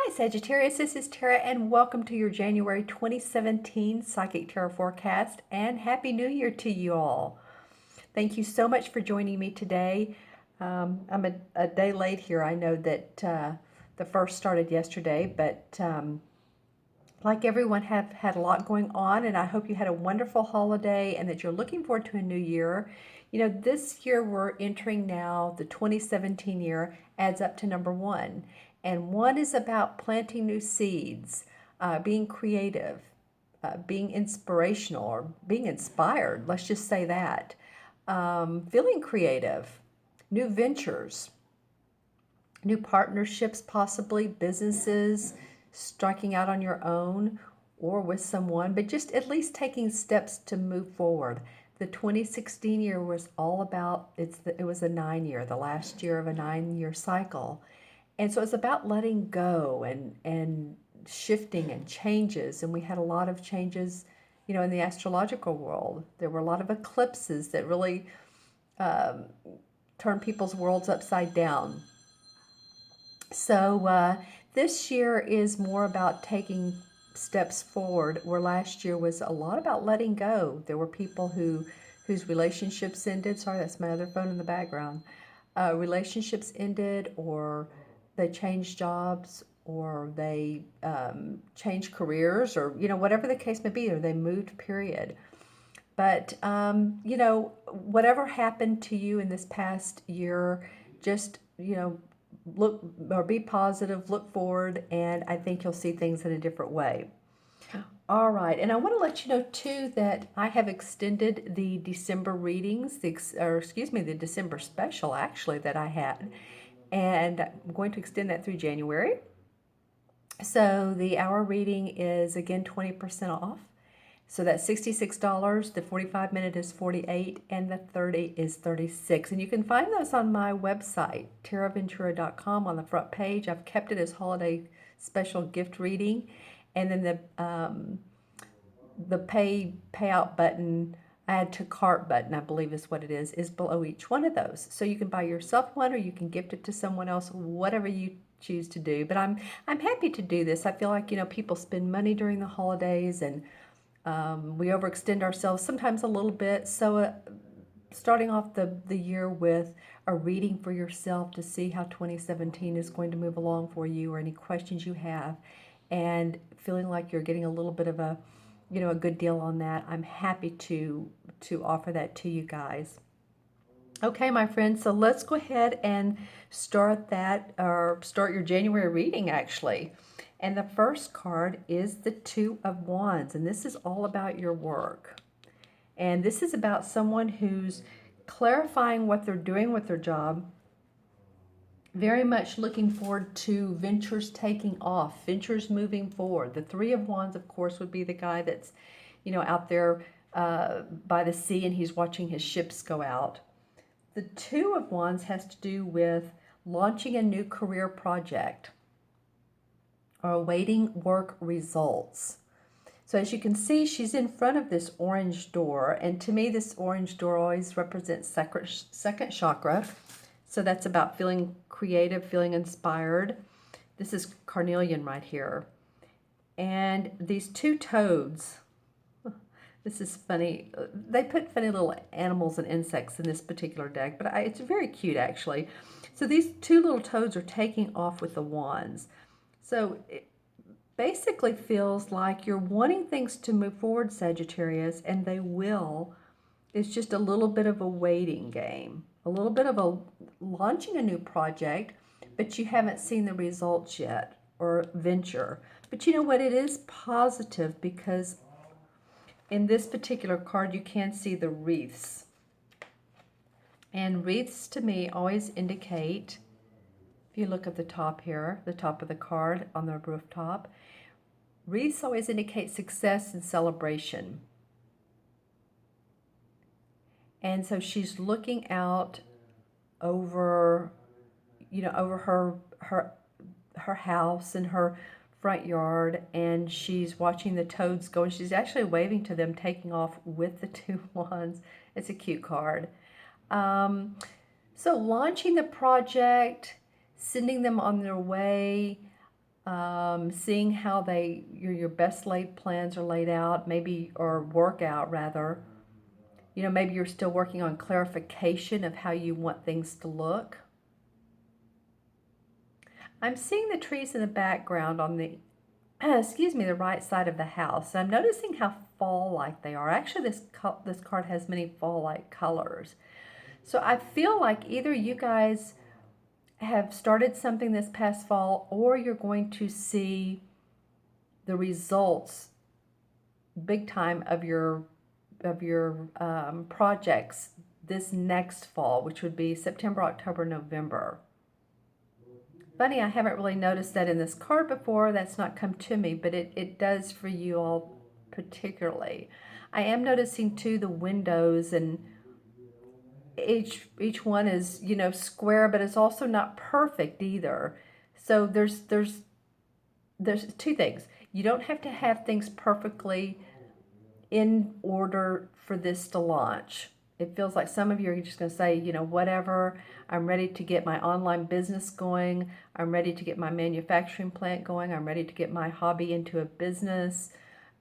Hi Sagittarius, this is Tara and welcome to your January 2017 Psychic Tarot Forecast and Happy New Year to you all. Thank you so much for joining me today. I'm a day late here. I know that the first started yesterday, but like everyone have had a lot going on, and I hope you had a wonderful holiday and that you're looking forward to a new year. You know, this year we're entering now, the 2017 year adds up to number 1. And 1 is about planting new seeds, being creative, being inspirational, or being inspired, let's just say that. Feeling creative, new ventures, new partnerships, possibly businesses, striking out on your own or with someone, but just at least taking steps to move forward. The 2016 year was all about, it was a 9-year, the last year of a 9-year cycle. And so it's about letting go and shifting and changes. And we had a lot of changes, you know, in the astrological world. There were a lot of eclipses that really turned people's worlds upside down. So this year is more about taking steps forward, where last year was a lot about letting go. There were people whose relationships ended. Sorry, that's my other phone in the background. Relationships ended, or they changed jobs, or they changed careers, or, you know, whatever the case may be, or they moved, period. But, you know, whatever happened to you in this past year, just, you know, look or be positive, look forward, and I think you'll see things in a different way. All right, and I want to let you know too that I have extended the December readings, the December special actually that I had, and I'm going to extend that through January. So the hour reading is again 20% off. So that's $66, the 45-minute is $48, and the 30 is $36. And you can find those on my website, taraventura.com, on the front page. I've kept it as holiday special gift reading. And then the payout button, add to cart button, I believe is what it is below each one of those. So you can buy yourself one, or you can gift it to someone else, whatever you choose to do. But I'm happy to do this. I feel like, you know, people spend money during the holidays, and we overextend ourselves sometimes a little bit. So starting off the year with a reading for yourself to see how 2017 is going to move along for you, or any questions you have, and feeling like you're getting a little bit of a, you know, a good deal on that, I'm happy to offer that to you guys. Okay, my friends, so let's go ahead and start your January reading, actually. And the first card is the Two of Wands, and this is all about your work. And this is about someone who's clarifying what they're doing with their job, very much looking forward to ventures taking off, ventures moving forward. The Three of Wands, of course, would be the guy that's, you know, out there by the sea, and he's watching his ships go out. The Two of Wands has to do with launching a new career project or awaiting work results. So as you can see, she's in front of this orange door, and to me this orange door always represents second chakra. So that's about feeling creative, feeling inspired. This is carnelian right here. And these two toads, this is funny. They put funny little animals and insects in this particular deck, but it's very cute actually. So these two little toads are taking off with the wands. So it basically feels like you're wanting things to move forward, Sagittarius, and they will. It's just a little bit of a waiting game, a little bit of a launching a new project, but you haven't seen the results yet, or venture. But you know what? It is positive, because in this particular card, you can see the wreaths. And wreaths to me always indicate, if you look at the top here, the top of the card on the rooftop, wreaths always indicate success and celebration. And so she's looking out over, you know, over her house and her front yard, and she's watching the toads go, and she's actually waving to them, taking off with the two wands. It's a cute card. So launching the project, sending them on their way, seeing how your best laid plans are laid out, maybe, or work out rather. You know, maybe you're still working on clarification of how you want things to look. I'm seeing the trees in the background on the, excuse me, the right side of the house. I'm noticing how fall-like they are. Actually, this card has many fall-like colors. So I feel like either you guys have started something this past fall, or you're going to see the results big time of your projects this next fall, which would be September, October, November. Funny, I haven't really noticed that in this card before. That's not come to me, but it does for you all particularly. I am noticing too the windows, and each one is, you know, square, but it's also not perfect either. So there's two things. You don't have to have things perfectly in order for this to launch. It feels like some of you are just going to say, you know, whatever, I'm ready to get my online business going. I'm ready to get my manufacturing plant going. I'm ready to get my hobby into a business.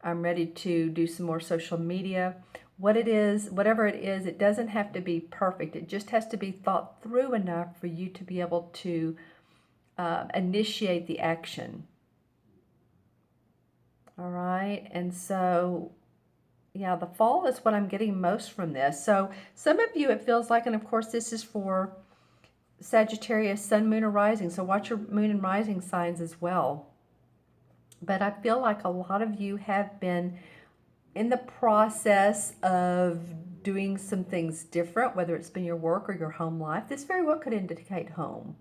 I'm ready to do some more social media. Whatever it is, it doesn't have to be perfect. It just has to be thought through enough for you to be able to initiate the action. All right, and so yeah, the fall is what I'm getting most from this. So some of you, it feels like, and of course this is for Sagittarius, sun, moon, or rising. So watch your moon and rising signs as well. But I feel like a lot of you have been in the process of doing some things different, whether it's been your work or your home life. This very well could indicate home.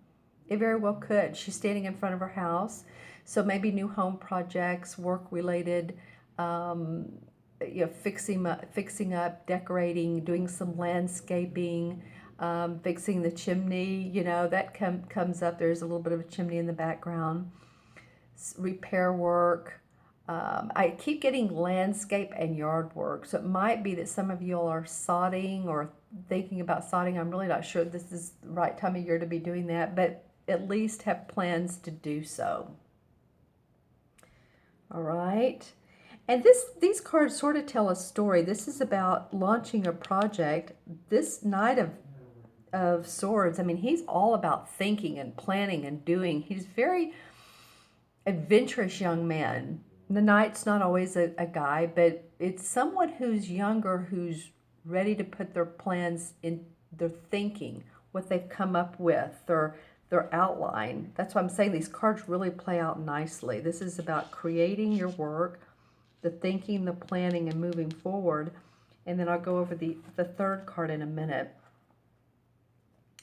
It very well could. She's standing in front of her house. So maybe new home projects, work related, you know, fixing up, decorating, doing some landscaping, fixing the chimney, you know, that comes up. There's a little bit of a chimney in the background. Repair work. I keep getting landscape and yard work. So it might be that some of you all are sodding or thinking about sodding. I'm really not sure this is the right time of year to be doing that, but at least have plans to do so. All right. And these cards sort of tell a story. This is about launching a project. This Knight of Swords, I mean, he's all about thinking and planning and doing. He's very adventurous young man. The Knight's not always a guy, but it's someone who's younger, who's ready to put their plans in, their thinking, what they've come up with, their outline. That's why I'm saying these cards really play out nicely. This is about creating your work, the thinking, the planning, and moving forward. And then I'll go over the third card in a minute.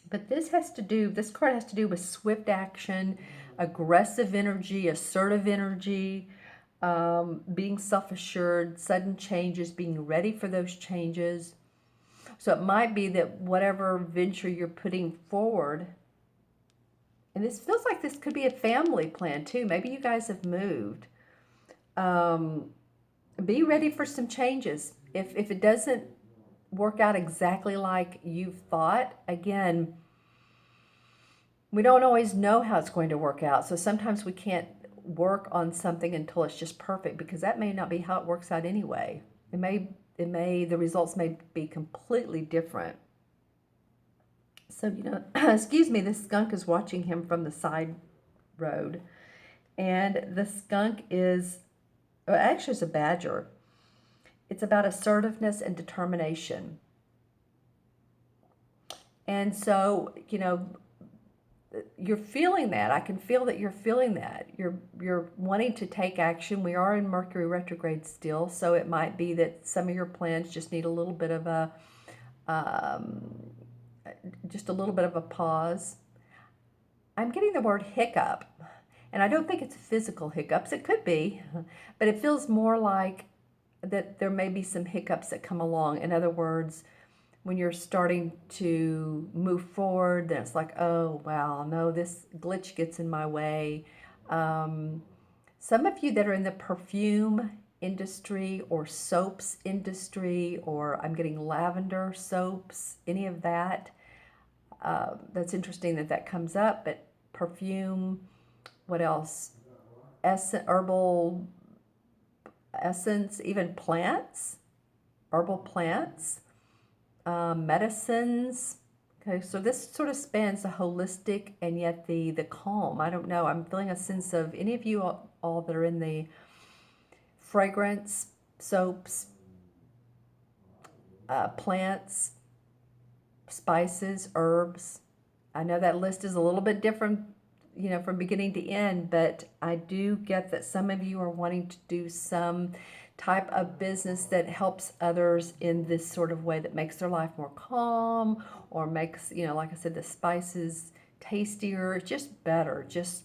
But this card has to do with swift action, aggressive energy, assertive energy, being self-assured, sudden changes, being ready for those changes. So it might be that whatever venture you're putting forward, and this feels like this could be a family plan too. Maybe you guys have moved. Be ready for some changes. If it doesn't work out exactly like you've thought, again, we don't always know how it's going to work out. So sometimes we can't work on something until it's just perfect, because that may not be how it works out anyway. The results may be completely different. So, you know, excuse me, the skunk is watching him from the side road. And the skunk is, well, actually it's a badger. It's about assertiveness and determination. And so, you know, you're feeling that. I can feel that you're feeling that. You're wanting to take action. We are in Mercury retrograde still, so it might be that some of your plans just need a little bit of a pause. I'm getting the word hiccup, and I don't think it's physical hiccups. It could be, but it feels more like that there may be some hiccups that come along. In other words, when you're starting to move forward, then it's like, oh, wow, no, this glitch gets in my way. Some of you that are in the perfume industry or soaps industry, or I'm getting lavender soaps, any of that, that's interesting that comes up, but perfume, what else? herbal essence, even plants, herbal plants, medicines. Okay, so this sort of spans the holistic and yet the calm. I don't know. I'm feeling a sense of any of you all that are in the fragrance, soaps, plants, spices, herbs. I know that list is a little bit different, from beginning to end, but I do get that some of you are wanting to do some type of business that helps others in this sort of way that makes their life more calm, or makes, like I said, the spices tastier, just better, just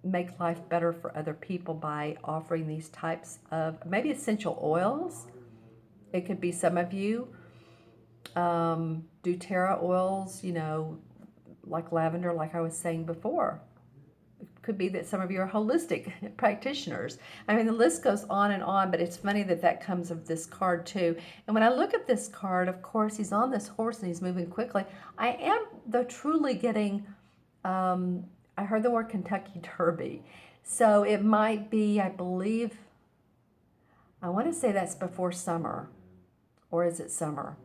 make life better for other people by offering these types of maybe essential oils. It could be some of you doTERRA oils, like lavender, like I was saying before. It could be that some of you are holistic practitioners. I mean, the list goes on, but it's funny that that comes of this card too. And when I look at this card, of course, he's on this horse and he's moving quickly. I am, though, truly getting, I heard the word Kentucky Derby. So it might be, I believe, I want to say that's before summer. Or is it summer?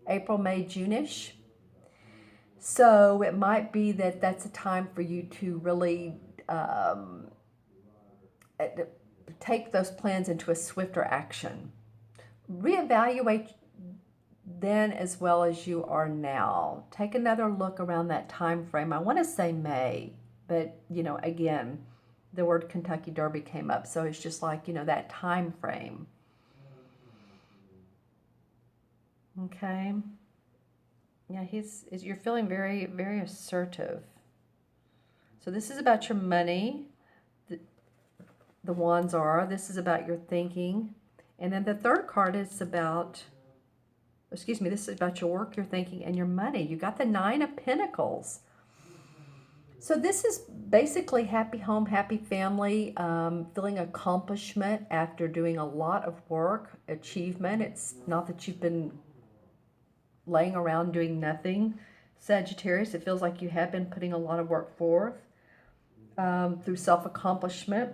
April, May, June-ish. So it might be that that's a time for you to really take those plans into a swifter action. Reevaluate then as well as you are now. Take another look around that time frame. I want to say May, but again, the word Kentucky Derby came up, so it's just like that time frame. Okay. Yeah, you're feeling very, very assertive. So this is about your money. The wands are. This is about your thinking. And then the third card is about, this is about your work, your thinking, and your money. You got the Nine of Pentacles. So this is basically happy home, happy family, feeling accomplishment after doing a lot of work, achievement. It's not that you've been laying around doing nothing, Sagittarius. It feels like you have been putting a lot of work forth through self-accomplishment.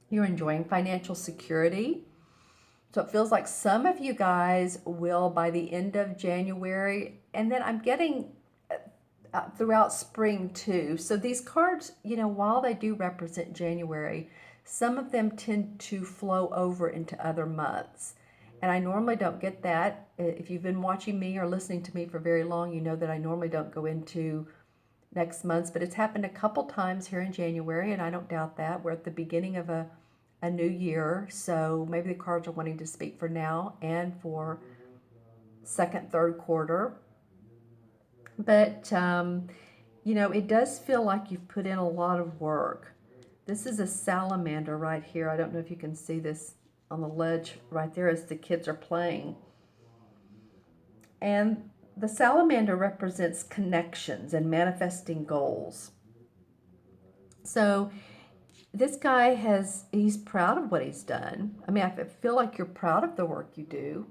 You're enjoying financial security. So it feels like some of you guys will, by the end of January, and then I'm getting throughout spring too. So these cards, while they do represent January, some of them tend to flow over into other months. And I normally don't get that. If you've been watching me or listening to me for very long, you know that I normally don't go into next month's, but it's happened a couple times here in January, and I don't doubt that. We're at the beginning of a new year, so maybe the cards are wanting to speak for now and for second, third quarter. But, it does feel like you've put in a lot of work. This is a salamander right here. I don't know if you can see this on the ledge right there as the kids are playing. And the salamander represents connections and manifesting goals. So this guy he's proud of what he's done. I mean, I feel like you're proud of the work you do.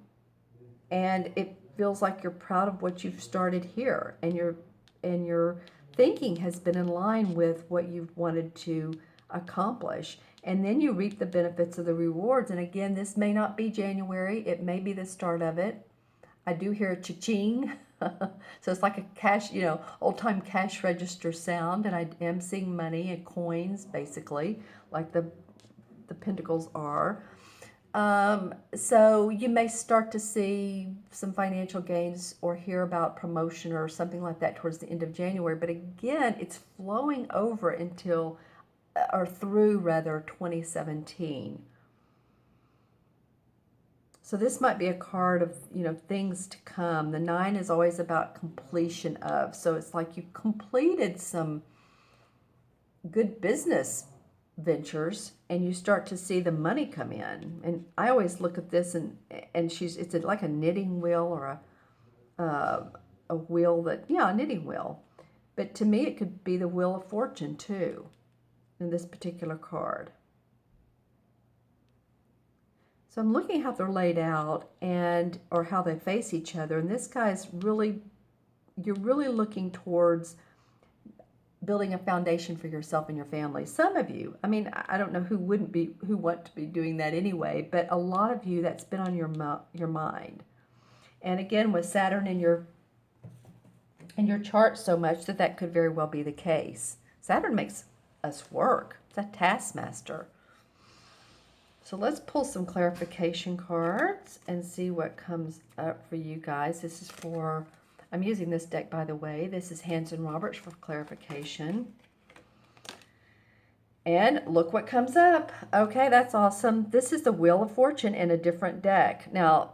And it feels like you're proud of what you've started here. And your thinking has been in line with what you've wanted to accomplish. And then you reap the benefits of the rewards. And again, this may not be January. It may be the start of it. I do hear a cha-ching. So it's like a cash, old-time cash register sound. And I am seeing money and coins, basically, like the pentacles are. So you may start to see some financial gains or hear about promotion or something like that towards the end of January. But again, it's flowing over through 2017. So this might be a card of, things to come. The 9 is always about completion of. So it's like you've completed some good business ventures and you start to see the money come in. And I always look at this and it's like a knitting wheel or a wheel a knitting wheel. But to me, it could be the Wheel of Fortune too in this particular card. So I'm looking at how they're laid out or how they face each other. And this guy's you're really looking towards building a foundation for yourself and your family. Some of you, I mean, I don't know who want to be doing that anyway, but a lot of you, that's been on your mind. And again, with Saturn in your chart so much that could very well be the case. Saturn makes us work. It's a taskmaster. So let's pull some clarification cards and see what comes up for you guys. This is for, I'm using this deck, by the way. This is Hanson Roberts for clarification. And look what comes up. Okay, that's awesome. This is the Wheel of Fortune in a different deck. Now,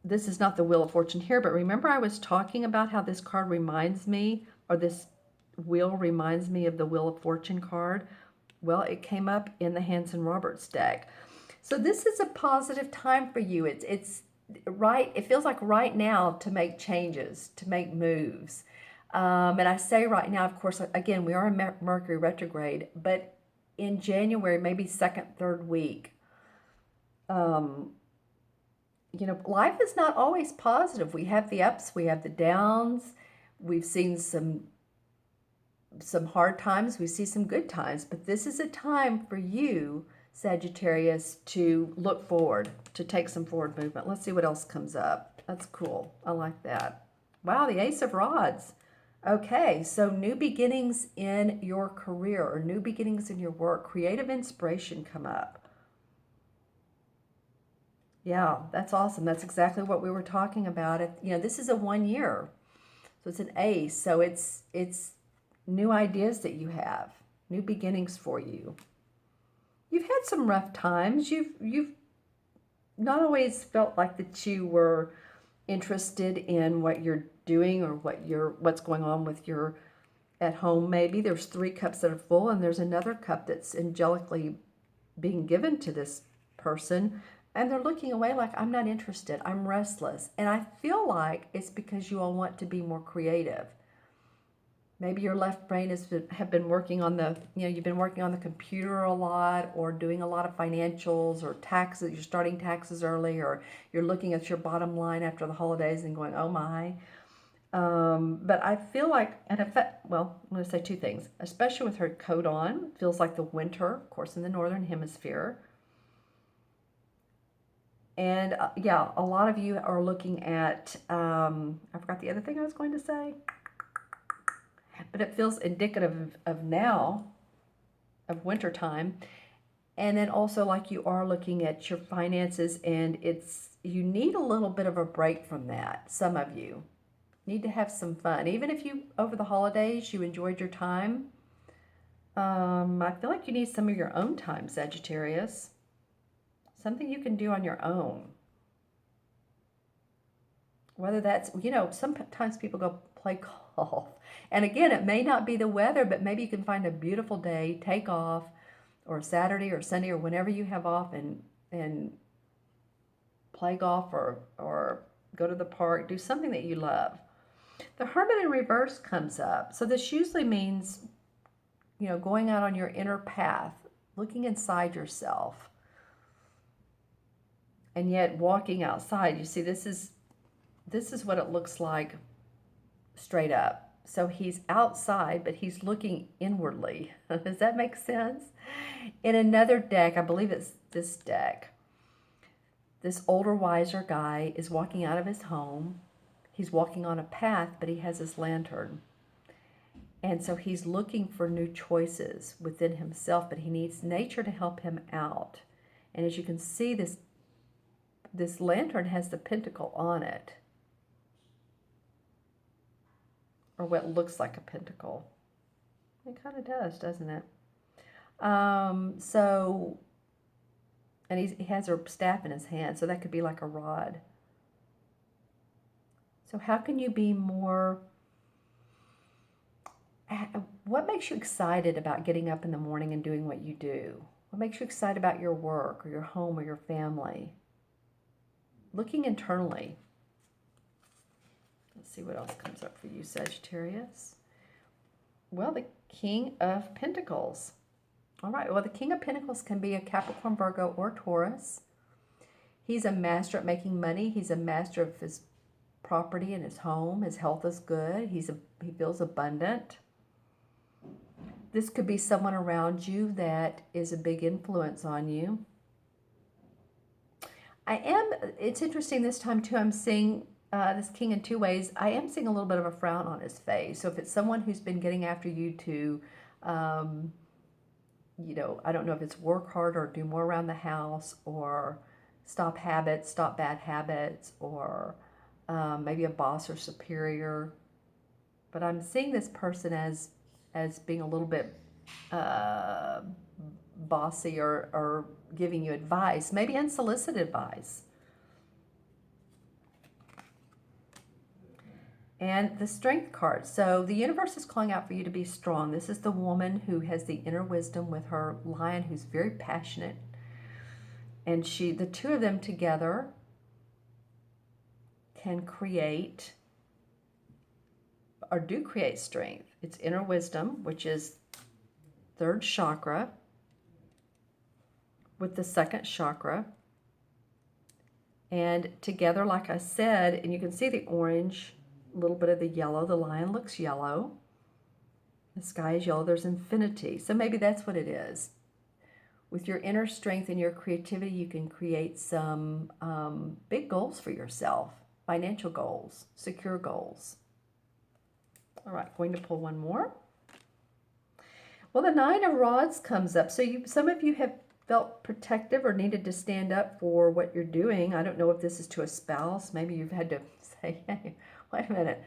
this is not the Wheel of Fortune here, but remember I was talking about how this card reminds me, or this wheel reminds me of the Wheel of Fortune card? Well, it came up in the Hanson Roberts deck. So this is a positive time for you. It's right. It feels like right now to make changes, to make moves. And I say right now, of course, again, we are in Mercury retrograde, but in January, maybe second, third week, you know, life is not always positive. We have the ups, we have the downs. We've seen some hard times, we see some good times, but this is a time for you, Sagittarius, to look forward, to take some forward movement. Let's see what else comes up. That's cool. I like that. Wow, the Ace of Rods. Okay, so new beginnings in your career or new beginnings in your work. Creative inspiration come up. Yeah, that's awesome. That's exactly what we were talking about. You know, this is a 1 year. So it's an ace. So it's new ideas that you have, new beginnings for you. You've had some rough times. You've not always felt like that you were interested in what you're doing or what's going on with your at home. Maybe there's 3 cups that are full and there's another cup that's angelically being given to this person, and they're looking away like, I'm not interested, I'm restless. And I feel like it's because you all want to be more creative. Maybe your left brain have been working on you've been working on the computer a lot, or doing a lot of financials or taxes. You're starting taxes early, or you're looking at your bottom line after the holidays and going, oh my. But I feel like, well, I'm going to say 2 things, especially with her coat on, feels like the winter, of course, in the Northern Hemisphere. And yeah, a lot of you are looking at, I forgot the other thing I was going to say. But it feels indicative of now, of winter time. And then also like you are looking at your finances, and you need a little bit of a break from that. Some of you need to have some fun. Even if you, over the holidays, you enjoyed your time. I feel like you need some of your own time, Sagittarius. Something you can do on your own. Whether that's, you know, sometimes people go play golf. And again, it may not be the weather, but maybe you can find a beautiful day, take off, or Saturday or Sunday or whenever you have off, and play golf or go to the park, do something that you love. The Hermit in reverse comes up. So this usually means, you know, going out on your inner path, looking inside yourself, and yet walking outside. You see, this is what it looks like straight up. So he's outside, but he's looking inwardly. Does that make sense? In another deck, I believe it's this deck, this older, wiser guy is walking out of his home. He's walking on a path, but he has his lantern. And so he's looking for new choices within himself, but he needs nature to help him out. And as you can see, this lantern has the pentacle on it, or what looks like a pentacle. It kind of does, doesn't it? So, and he has a staff in his hand, so that could be like a rod. So how can you be more, what makes you excited about getting up in the morning and doing what you do? What makes you excited about your work or your home or your family? Looking internally. Let's see what else comes up for you, Sagittarius. Well, the King of Pentacles. All right, well, the King of Pentacles can be a Capricorn, Virgo, or Taurus. He's a master at making money. He's a master of his property and his home. His health is good. He feels abundant. This could be someone around you that is a big influence on you. It's interesting this time too, I'm seeing this king in two ways. I am seeing a little bit of a frown on his face. So if it's someone who's been getting after you to, I don't know if it's work hard or do more around the house or stop bad habits, or maybe a boss or superior. But I'm seeing this person as being a little bit bossy or giving you advice, maybe unsolicited advice. And the Strength card. So the universe is calling out for you to be strong. This is the woman who has the inner wisdom with her lion, who's very passionate. And the two of them together can create or do create strength. It's inner wisdom, which is third chakra, with the second chakra. And together, like I said, and you can see the orange, a little bit of the yellow. The lion looks yellow. The sky is yellow. There's infinity. So maybe that's what it is. With your inner strength and your creativity, you can create some big goals for yourself. Financial goals, secure goals. All right, going to pull one more. Well, the Nine of Rods comes up. So some of you have felt protective or needed to stand up for what you're doing. I don't know if this is to a spouse. Maybe you've had to say, hey, wait a minute,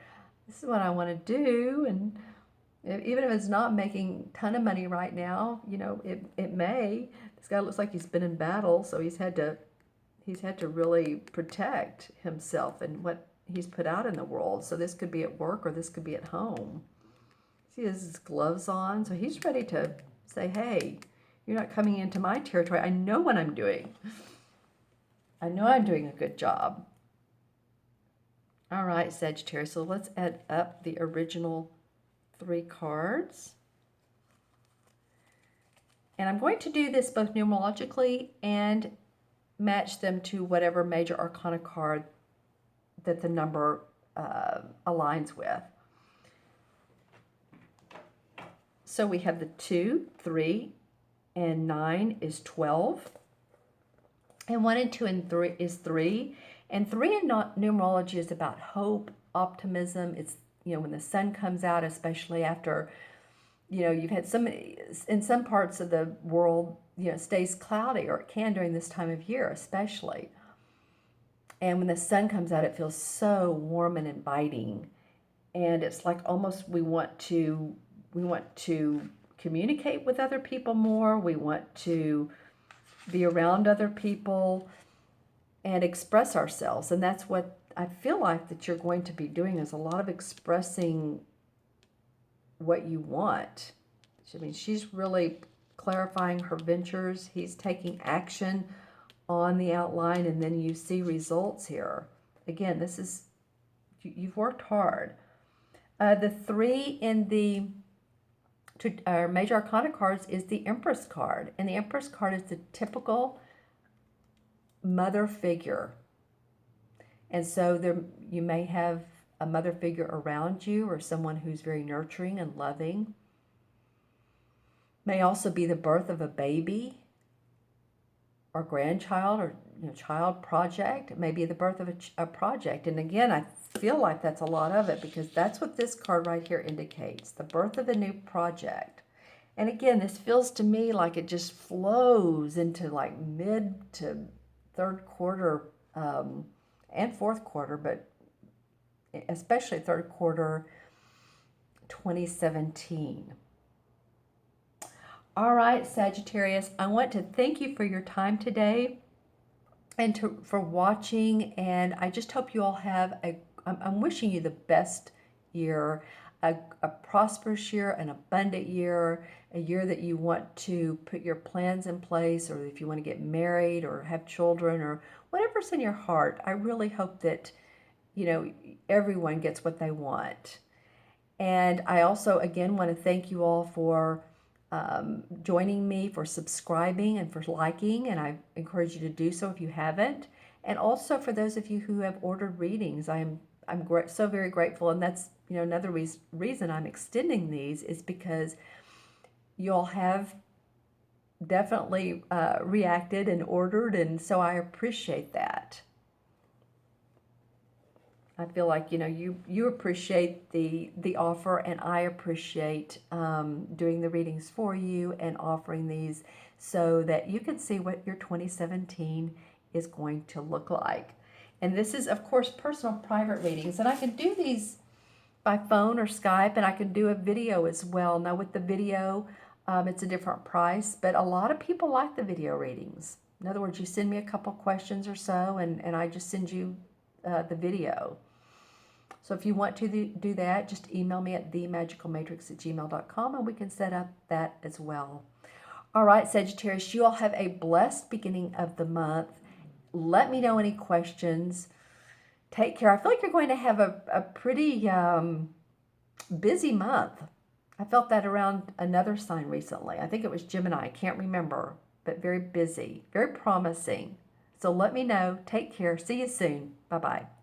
this is what I want to do. And even if it's not making a ton of money right now, it may. This guy looks like he's been in battle, so he's had to really protect himself and what he's put out in the world. So this could be at work or this could be at home. See, he has his gloves on, so he's ready to say, hey, you're not coming into my territory. I know what I'm doing. I know I'm doing a good job. All right, Sagittarius, so let's add up the original 3 cards. And I'm going to do this both numerologically and match them to whatever major arcana card that the number aligns with. So we have the 2, 3, and 9 is 12. And 1 and 2 and 3 is 3. And 3 in numerology is about hope, optimism. It's, when the sun comes out, especially after, you've had in some parts of the world, it stays cloudy, or it can during this time of year, especially. And when the sun comes out, it feels so warm and inviting. And it's like almost we want to communicate with other people more. We want to be around other people and express ourselves. And that's what I feel like that you're going to be doing, is a lot of expressing what you want. I mean, she's really clarifying her ventures. He's taking action on the outline, and then you see results here. Again, this is, you've worked hard. The 3 in the major arcana cards is the Empress card. And the Empress card is the typical mother figure. And so you may have a mother figure around you, or someone who's very nurturing and loving. May also be the birth of a baby or grandchild, or child project. It may be the birth of a project. And again, I feel like that's a lot of it, because that's what this card right here indicates, the birth of a new project. And again, this feels to me like it just flows into like mid to third quarter and fourth quarter, but especially third quarter 2017. All right, Sagittarius, I want to thank you for your time today and for watching. And I just hope you all have I'm wishing you the best year, a prosperous year, an abundant year, a year that you want to put your plans in place, or if you want to get married or have children or whatever's in your heart. I really hope that, everyone gets what they want. And I also, again, want to thank you all for joining me, for subscribing and for liking, and I encourage you to do so if you haven't. And also for those of you who have ordered readings, I'm so very grateful. And that's another reason I'm extending these, is because you'll have definitely reacted and ordered, and so I appreciate that. I feel like, you know, you appreciate the offer, and I appreciate doing the readings for you and offering these so that you can see what your 2017 is going to look like. And this is, of course, personal private readings, and I can do these by phone or Skype, and I can do a video as well. Now with the video, it's a different price, but a lot of people like the video readings. In other words, you send me a couple questions or so, and I just send you the video. So if you want to do that, just email me at themagicalmatrix@gmail.com, and we can set up that as well. All right, Sagittarius, you all have a blessed beginning of the month. Let me know any questions. Take care. I feel like you're going to have a pretty busy month. I felt that around another sign recently. I think it was Gemini. I can't remember, but very busy, very promising. So let me know. Take care. See you soon. Bye-bye.